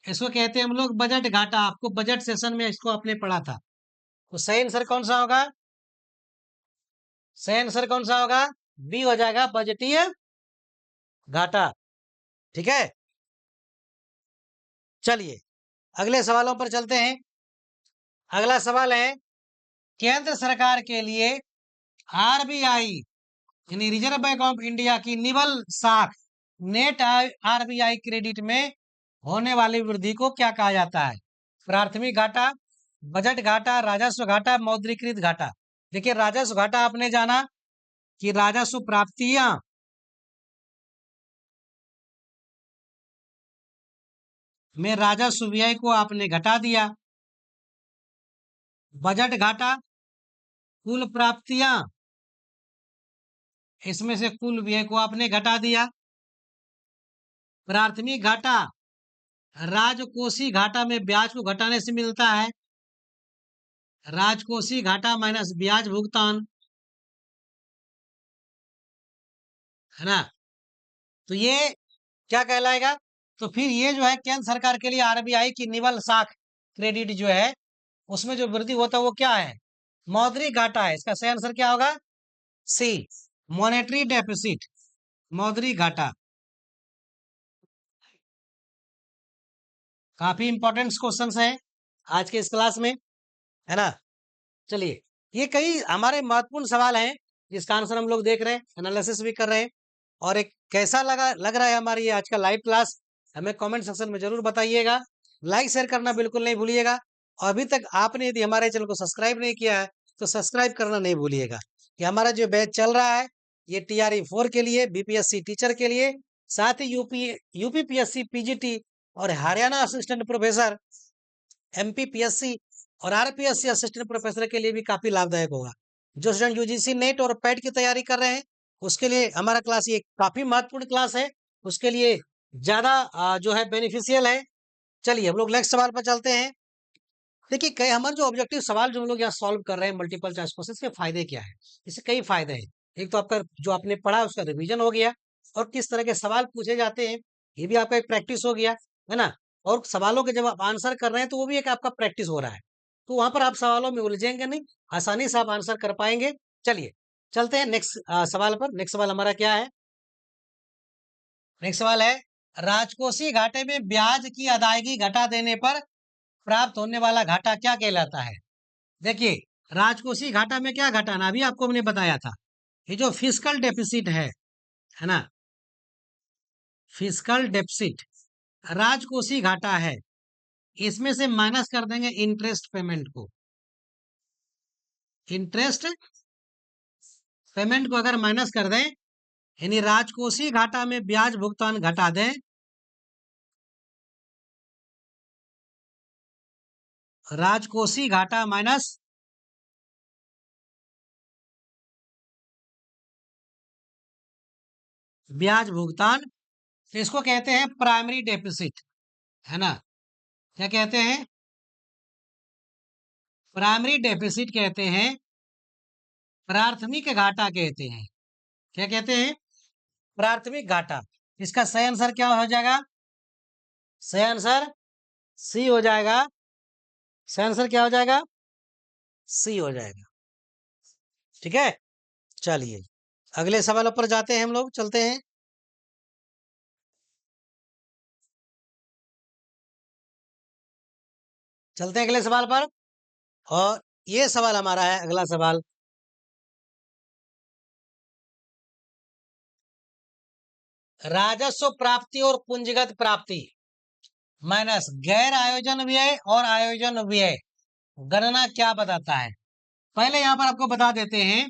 इसको कहते हैं हम लोग बजट घाटा। आपको बजट सेशन में इसको आपने पढ़ा था। तो सही आंसर कौन सा होगा? सही आंसर कौन सा होगा? बी हो जाएगा, बजटीय घाटा। ठीक है, चलिए अगले सवालों पर चलते हैं। अगला सवाल है, केंद्र सरकार के लिए आरबीआई यानी रिजर्व बैंक ऑफ इंडिया की निवल साख नेट आरबीआई क्रेडिट में होने वाली वृद्धि को क्या कहा जाता है? प्राथमिक घाटा, बजट घाटा, राजस्व घाटा, मौद्रीकृत घाटा। देखिए राजस्व घाटा आपने जाना कि राजस्व प्राप्तियां में राजस्व व्यय को आपने घटा दिया। बजट घाटा कुल प्राप्तियां, इसमें से कुल व्यय को आपने घटा दिया। प्राथमिक घाटा राजकोषीय घाटा में ब्याज को घटाने से मिलता है, राजकोषीय घाटा माइनस ब्याज भुगतान, है ना। तो ये क्या कहलाएगा? तो फिर ये जो है केंद्र सरकार के लिए आरबीआई की निवल साख क्रेडिट जो है उसमें जो वृद्धि होता है वो क्या है? मौद्रिक घाटा है। इसका सही आंसर क्या होगा? सी, मॉनेटरी डेफिसिट, मौद्रिक घाटा। काफी इंपॉर्टेंट क्वेश्चन है आज के इस क्लास में, है ना। चलिए ये कई हमारे महत्वपूर्ण सवाल हैं जिसका आंसर हम लोग देख रहे हैं, एनालिसिस भी कर रहे हैं। और एक कैसा लग रहा है हमारी ये आज का लाइव क्लास, हमें कमेंट सेक्शन में जरूर बताइएगा। लाइक शेयर करना बिल्कुल नहीं भूलिएगा। और अभी तक आपने यदि हमारे चैनल को सब्सक्राइब नहीं किया है तो सब्सक्राइब करना नहीं भूलिएगा। ये हमारा जो बैच चल रहा है ये TRE 4 के लिए, बीपीएससी टीचर के लिए, साथ ही यूपीपीएससी पीजीटी और हरियाणा असिस्टेंट प्रोफेसर MPPSC और RPSC असिस्टेंट प्रोफेसर के लिए भी काफी लाभदायक होगा। जो स्टूडेंट यूजीसी नेट और पैट की तैयारी कर रहे हैं उसके लिए हमारा क्लास ये काफी महत्वपूर्ण क्लास है, उसके लिए ज्यादा जो है बेनिफिशियल है। चलिए हम लोग नेक्स्ट सवाल पर चलते हैं। देखिए कई हमारे जो ऑब्जेक्टिव सवाल जो हम लोग यहाँ सॉल्व कर रहे हैं मल्टीपल चॉइस क्वेश्चन के फायदे क्या है। इससे कई फायदे हैं। एक तो आपका जो आपने पढ़ा उसका रिवीजन हो गया, और किस तरह के सवाल पूछे जाते हैं ये भी आपका एक प्रैक्टिस हो गया, है ना। और सवालों के जब आप आंसर कर रहे हैं तो वो भी एक आपका प्रैक्टिस हो रहा है, तो वहां पर आप सवालों में उलझेंगे नहीं, आसानी से आप आंसर कर पाएंगे। चलिए चलते हैं नेक्स्ट सवाल पर। नेक्स्ट सवाल हमारा क्या है? नेक्स्ट सवाल है, राजकोषीय घाटे में ब्याज की अदायगी घटा देने पर प्राप्त होने वाला घाटा क्या कहलाता है? देखिए राजकोषीय घाटा में क्या घटाना, अभी आपको हमने बताया था, ये जो फिस्कल डेफिसिट है ना, फिस्कल डेफिसिट राजकोषीय घाटा है, इसमें से माइनस कर देंगे इंटरेस्ट पेमेंट को। इंटरेस्ट पेमेंट को अगर माइनस कर दें, यानी राजकोषीय घाटा में ब्याज भुगतान घटा दें, राजकोषीय घाटा माइनस ब्याज भुगतान, तो इसको कहते हैं प्राइमरी डेफिसिट, है ना। क्या कहते हैं? प्राइमरी डेफिसिट कहते हैं, प्राथमिक घाटा कहते हैं। क्या कहते हैं? प्राथमिक घाटा। इसका सही आंसर क्या हो जाएगा? सही आंसर सी हो जाएगा। सही आंसर क्या हो जाएगा? सी हो जाएगा। ठीक है, चलिए अगले सवाल पर जाते हैं, हम लोग चलते हैं। चलते हैं अगले सवाल पर, और ये सवाल हमारा है अगला सवाल, राजस्व प्राप्ति और पूंजीगत प्राप्ति माइनस गैर आयोजन व्यय और आयोजन व्यय गणना क्या बताता है? पहले यहां पर आपको बता देते हैं,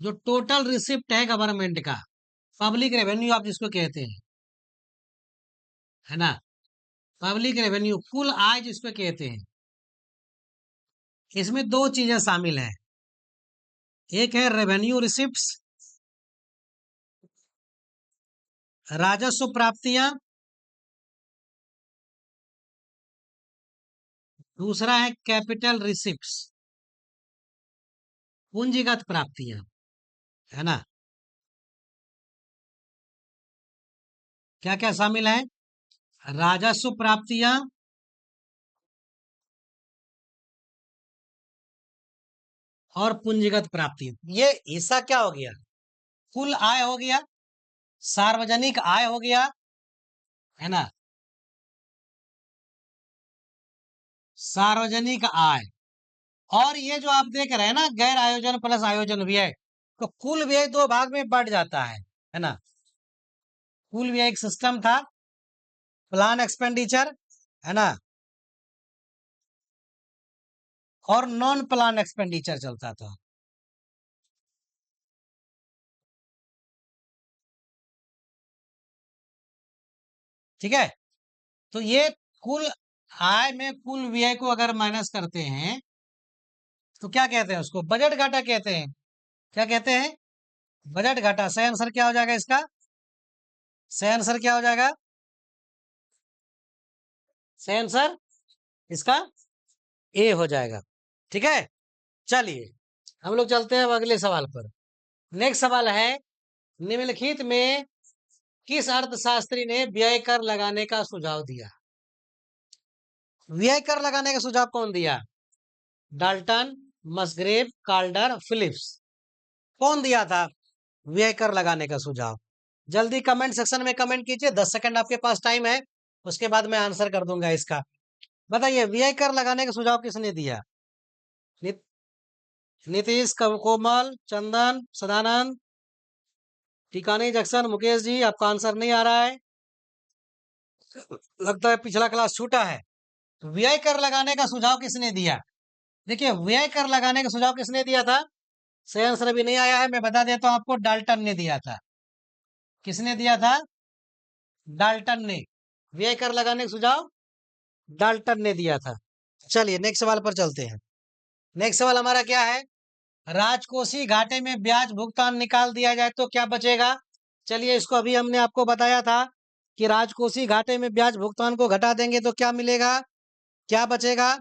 जो टोटल रिसिप्ट है गवर्नमेंट का, पब्लिक रेवेन्यू आप जिसको कहते हैं, है ना, पब्लिक रेवेन्यू कुल आय जिसको कहते हैं, इसमें दो चीजें शामिल है। एक है रेवेन्यू रिसिप्ट्स, राजस्व प्राप्तियां, दूसरा है कैपिटल रिसिप्ट्स, पूंजीगत प्राप्तियां, है ना। क्या क्या शामिल है? राजस्व प्राप्तियां और पूंजीगत प्राप्तियां। ये हिस्सा क्या हो गया? कुल आय हो गया, सार्वजनिक आय हो गया, है ना, सार्वजनिक आय। और ये जो आप देख रहे हैं ना, गैर आयोजन प्लस आयोजन व्यय, तो कुल व्यय दो भाग में बढ़ जाता है ना। कुल व्यय एक सिस्टम था, प्लान एक्सपेंडिचर, है ना, और नॉन प्लान एक्सपेंडिचर चलता था। ठीक है, तो ये कुल आय में कुल व्यय को अगर माइनस करते हैं तो क्या कहते हैं? उसको बजट घाटा कहते हैं। क्या कहते हैं? बजट घाटा। सही आंसर क्या हो जाएगा इसका? सही आंसर क्या हो जाएगा? सही आंसर इसका ए हो जाएगा। ठीक है, चलिए हम लोग चलते हैं अब अगले सवाल पर। नेक्स्ट सवाल है, निम्नलिखित में किस अर्थशास्त्री ने व्यय कर लगाने का सुझाव दिया? व्यय कर लगाने का सुझाव कौन दिया? Dalton, Musgrave, Kaldor, Phillips. कौन दिया था व्यय कर लगाने का सुझाव? जल्दी कमेंट सेक्शन में कमेंट कीजिए, 10 सेकंड आपके पास टाइम है, उसके बाद मैं आंसर कर दूंगा इसका। बताइए व्यय कर लगाने का सुझाव किसने दिया? नि, नीतीश, कोमल, चंदन, सदानंद, टिकानी जंक्शन, मुकेश जी आपका आंसर नहीं आ रहा है, लगता है पिछला क्लास छूटा है। तो व्यय कर लगाने का सुझाव किसने दिया? देखिए व्यय कर लगाने का सुझाव किसने दिया था? सही आंसर अभी नहीं आया है, मैं बता देता हूं आपको, डाल्टन ने दिया था। किसने दिया था? डाल्टन ने। व्यय कर लगाने का सुझाव डाल्टन ने दिया था। चलिए नेक्स्ट सवाल पर चलते हैं। नेक्स्ट सवाल हमारा क्या है? राजकोषीय घाटे में ब्याज भुगतान निकाल दिया जाए तो क्या बचेगा? चलिए, इसको अभी हमने आपको बताया था कि राजकोषीय घाटे में ब्याज भुगतान को घटा देंगे तो क्या मिलेगा, क्या बचेगा?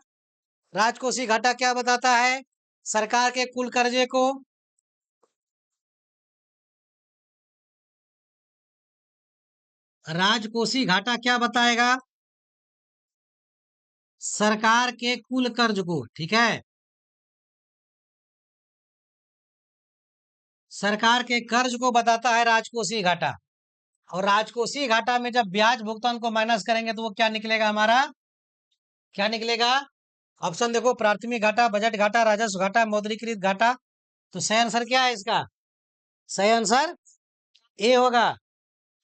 राजकोषीय घाटा क्या बताता है? सरकार के कुल कर्जे को राजकोषीय घाटा क्या बताएगा? सरकार के कुल कर्ज को, ठीक है, सरकार के कर्ज को बताता है राजकोषीय घाटा। और राजकोषीय घाटा में जब ब्याज भुगतान को माइनस करेंगे तो वो क्या निकलेगा हमारा? क्या निकलेगा? ऑप्शन देखो, प्राथमिक घाटा, बजट घाटा, राजस्व घाटा, मौद्रीकृत घाटा। तो सही आंसर क्या है इसका? सही आंसर ए होगा।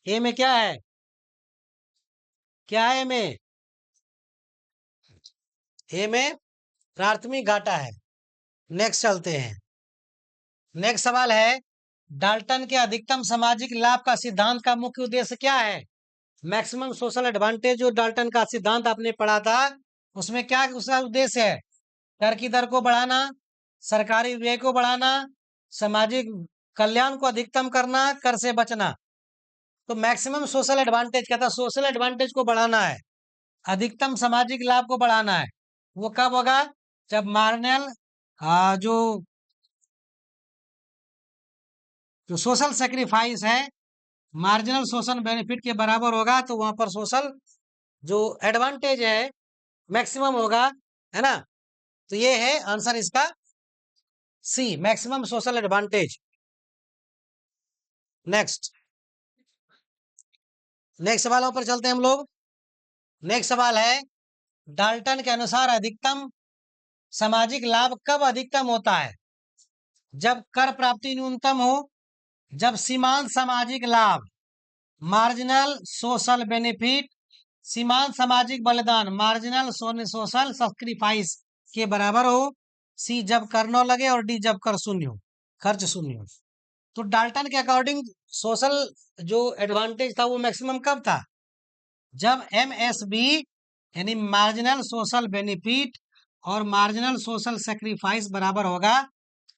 ए में क्या है? क्या है ए में? ए में प्राथमिक घाटा है। नेक्स्ट चलते हैं। नेक्स्ट सवाल है, डाल्टन के अधिकतम सामाजिक लाभ का सिद्धांत का मुख्य उद्देश्य क्या है? मैक्सिमम सोशल एडवांटेज जो डाल्टन का सिद्धांत आपने पढ़ा था, उसमें क्या उसका उद्देश्य है? कर की दर को बढ़ाना, सरकारी व्यय को बढ़ाना, सामाजिक कल्याण को अधिकतम करना, कर से बचना। तो मैक्सिमम सोशल एडवांटेज क्या था? सोशल एडवांटेज को बढ़ाना है, अधिकतम सामाजिक लाभ को बढ़ाना है। वो कब होगा? जब मार्जिनल जो जो सोशल सेक्रीफाइस है, मार्जिनल सोशल बेनिफिट के बराबर होगा, तो वहां पर सोशल जो एडवांटेज है मैक्सिमम होगा, है ना? तो ये है आंसर इसका C, maximum social advantage. Next next सवालों पर चलते हैं हम लोग। नेक्स्ट सवाल है, डाल्टन के अनुसार अधिकतम सामाजिक लाभ कब अधिकतम होता है? जब कर प्राप्ति न्यूनतम हो, जब सीमांत सामाजिक लाभ, मार्जिनल सोशल बेनिफिट, सीमांत सामाजिक बलिदान, मार्जिनल सोशल सैक्रिफाइस के बराबर हो, सी जब कर न लगे, और डी जब कर शून्य हो, खर्च शून्य हो। तो डाल्टन के अकॉर्डिंग सोशल जो एडवांटेज था वो मैक्सिमम कब था? जब एमएसबी यानी मार्जिनल सोशल बेनिफिट और मार्जिनल सोशल सेक्रीफाइस बराबर होगा,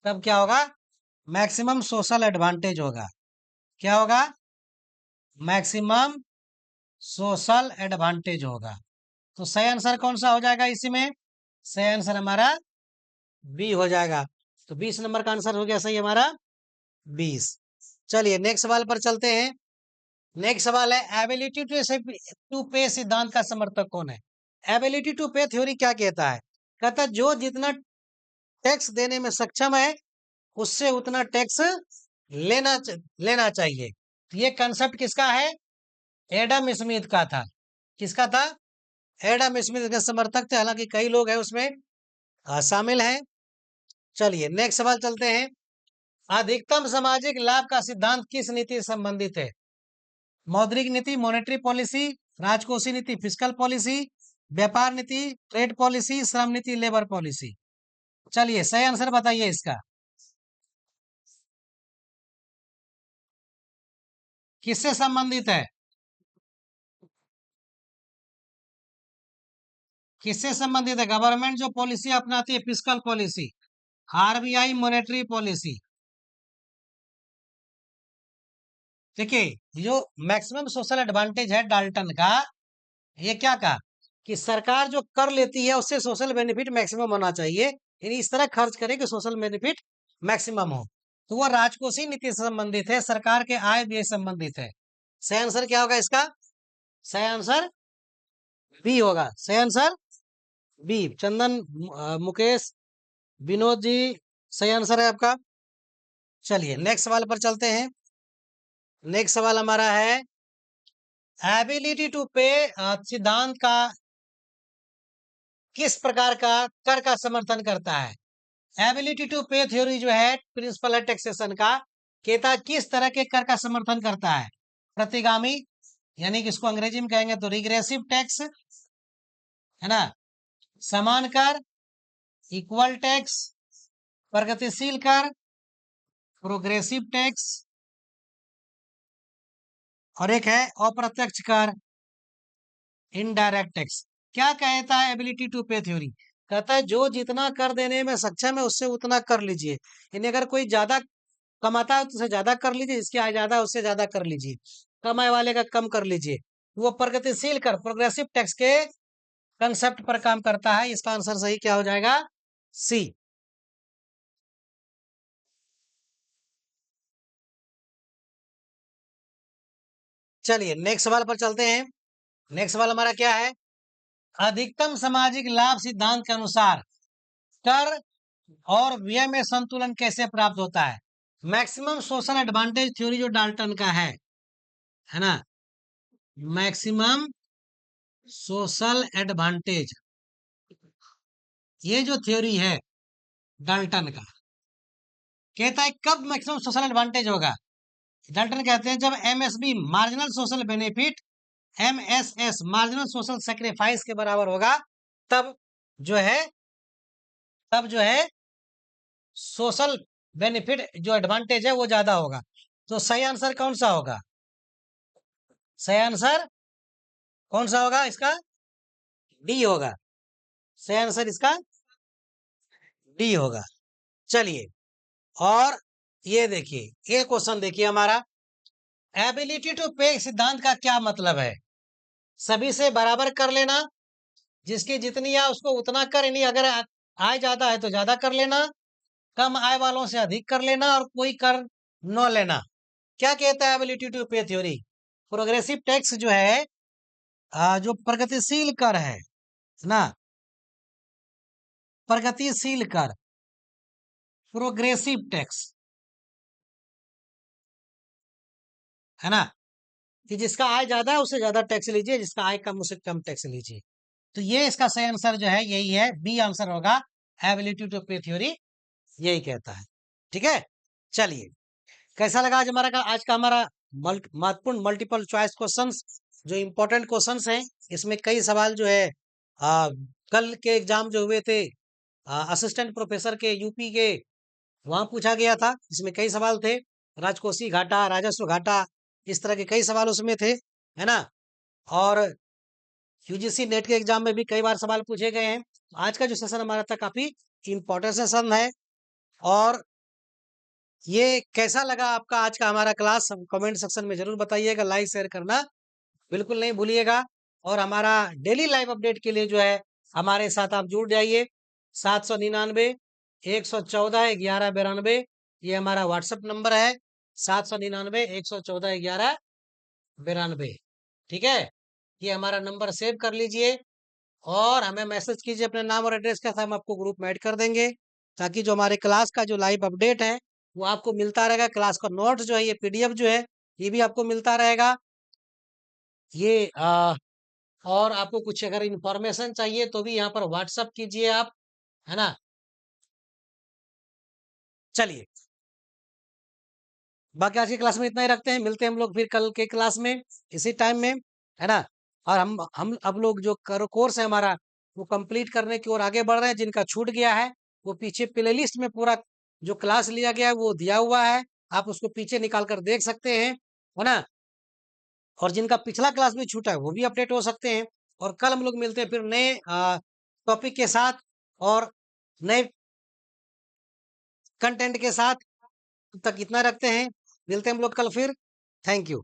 तब क्या होगा? मैक्सिमम सोशल एडवांटेज होगा। क्या होगा? मैक्सिमम सोशल एडवांटेज होगा। तो सही आंसर कौन सा हो जाएगा इसमें? सही आंसर हमारा बी हो जाएगा। तो 20 नंबर का आंसर हो गया सही हमारा 20। चलिए नेक्स्ट सवाल पर चलते हैं। नेक्स्ट सवाल है, एबिलिटी टू पे सिद्धांत का समर्थक कौन है? एबिलिटी टू पे थ्योरी क्या कहता है? कहता है जो जितना टैक्स देने में सक्षम है उससे उतना टैक्स लेना चाहिए। तो ये कंसेप्ट किसका है? एडम स्मिथ का था। किसका था? एडम स्मिथ के समर्थक थे, हालांकि कई लोग हैं उसमें शामिल हैं। चलिए नेक्स्ट सवाल चलते हैं। अधिकतम सामाजिक लाभ का सिद्धांत किस नीति से संबंधित है? मौद्रिक नीति, मॉनेटरी पॉलिसी, राजकोषीय नीति, फिस्कल पॉलिसी, व्यापार नीति, ट्रेड पॉलिसी, श्रम नीति, लेबर पॉलिसी। चलिए सही आंसर बताइए इसका। किससे संबंधित है? किससे संबंधित है? गवर्नमेंट जो पॉलिसी अपनाती है, fiscal policy, RBI monetary policy. देखिए, जो मैक्सिमम सोशल एडवांटेज है डाल्टन का, ये क्या कहा कि सरकार जो कर लेती है उससे सोशल बेनिफिट मैक्सिमम होना चाहिए, यानी इस तरह खर्च करे कि सोशल बेनिफिट मैक्सिमम हो। तो वो राजकोषीय नीति से संबंधित है, सरकार के आय व्यय संबंधित है। सही आंसर क्या होगा इसका? सही आंसर बी होगा। सही आंसर बी। चंदन, मुकेश, विनोद जी, सही आंसर है आपका। चलिए नेक्स्ट सवाल पर चलते हैं। नेक्स्ट सवाल हमारा है, एबिलिटी टू पे सिद्धांत का किस प्रकार का कर का समर्थन करता है? एबिलिटी टू पे थ्योरी जो है प्रिंसिपल है टैक्सेशन का, कहता है किस तरह के कर का समर्थन करता है? प्रतिगामी, यानी कि इसको अंग्रेजी में कहेंगे तो रिग्रेसिव टैक्स, है ना, समान कर, इक्वल टैक्स, प्रगतिशील कर, प्रोग्रेसिव टैक्स, और एक है अप्रत्यक्ष कर, इनडायरेक्ट टैक्स। क्या कहता है एबिलिटी टू पे थ्योरी? कहता है जो जितना कर देने में सक्षम है उससे उतना कर लीजिए। यानी अगर कोई ज्यादा कमाता है तो उससे ज्यादा कर लीजिए, जिसकी आय ज्यादा है उससे ज्यादा कर लीजिए, कम आय वाले का कम कर लीजिए। वो प्रगतिशील कर, प्रोग्रेसिव टैक्स के कंसेप्ट पर काम करता है। इसका आंसर सही क्या हो जाएगा? सी। चलिए नेक्स्ट सवाल पर चलते हैं। नेक्स्ट सवाल हमारा क्या है? अधिकतम सामाजिक लाभ सिद्धांत के अनुसार कर और व्यय में संतुलन कैसे प्राप्त होता है? मैक्सिमम सोशल एडवांटेज थ्योरी जो डाल्टन का है ना, मैक्सिमम सोशल एडवांटेज, ये जो थ्योरी है डाल्टन का, कहता है कब मैक्सिमम सोशल एडवांटेज होगा? डाल्टन कहते हैं जब MSB marginal social benefit MSS marginal social sacrifice के बराबर होगा, तब जो है तब जो है सोशल बेनिफिट जो एडवांटेज है वो ज्यादा होगा। तो सही आंसर कौन सा होगा? सही आंसर कौन सा होगा इसका? डी होगा। सही आंसर इसका डी होगा। चलिए, और ये देखिए, ये क्वेश्चन देखिए हमारा, एबिलिटी टू पे सिद्धांत का क्या मतलब है? सभी से बराबर कर लेना, जिसकी जितनी आय उसको उतना कर, नहीं अगर आय ज्यादा है तो ज्यादा कर लेना, कम आय वालों से अधिक कर लेना, और कोई कर न लेना। क्या कहता है एबिलिटी टू पे थ्योरी? प्रोग्रेसिव टैक्स जो है, जो प्रगतिशील कर है ना, प्रगतिशील कर, प्रोग्रेसिव टैक्स, है ना, कि जिसका आय ज्यादा है उससे ज्यादा टैक्स लीजिए, जिसका आय कम उससे कम टैक्स लीजिए। तो ये इसका सही आंसर जो है यही है, बी आंसर होगा। एबिलिटी टू पे थ्योरी यही कहता है। ठीक है, चलिए, कैसा लगा आज का हमारा महत्वपूर्ण मल्टीपल चॉइस क्वेश्चंस, जो इंपॉर्टेंट क्वेश्चंस हैं। इसमें कई सवाल जो है कल के एग्जाम जो हुए थे असिस्टेंट प्रोफेसर के यूपी के, वहां पूछा गया था। इसमें कई सवाल थे, राजकोषीय घाटा, राजस्व घाटा, इस तरह के कई सवाल उसमें थे, है ना। और यूजीसी नेट के एग्जाम में भी कई बार सवाल पूछे गए हैं। आज का जो सेशन हमारा था काफी इंपॉर्टेंट सेशन है। और ये कैसा लगा आपका आज का हमारा क्लास, कमेंट सेक्शन में जरूर बताइएगा, लाइक शेयर करना बिल्कुल नहीं भूलिएगा। और हमारा डेली लाइव अपडेट के लिए जो है हमारे साथ आप जुड़ जाइए। 799 114 1192, ये हमारा व्हाट्सएप नंबर है। 799 114 1192। ठीक है, ये हमारा नंबर सेव कर लीजिए और हमें मैसेज कीजिए अपने नाम और एड्रेस के साथ, हम आपको ग्रुप में ऐड कर देंगे, ताकि जो हमारे क्लास का जो लाइव अपडेट है वो आपको मिलता रहेगा। क्लास का नोट्स जो है, ये पीडीएफ जो है, ये भी आपको मिलता रहेगा। ये और आपको कुछ अगर इंफॉर्मेशन चाहिए तो भी यहाँ पर व्हाट्सअप कीजिए आप, है ना। चलिए, बाकी आज की क्लास में इतना ही रखते हैं, मिलते हैं हम लोग फिर कल के क्लास में इसी टाइम में, है ना। और हम अब लोग जो कोर्स है हमारा वो कंप्लीट करने की ओर आगे बढ़ रहे हैं। जिनका छूट गया है वो पीछे प्ले लिस्ट में पूरा जो क्लास लिया गया है वो दिया हुआ है, आप उसको पीछे निकाल कर देख सकते हैं, है ना। और जिनका पिछला क्लास भी छूटा है वो भी अपडेट हो सकते हैं। और कल हम लोग मिलते हैं फिर नए टॉपिक के साथ और नए कंटेंट के साथ। तब तक इतना रखते हैं, मिलते हैं हम लोग कल फिर। Thank you.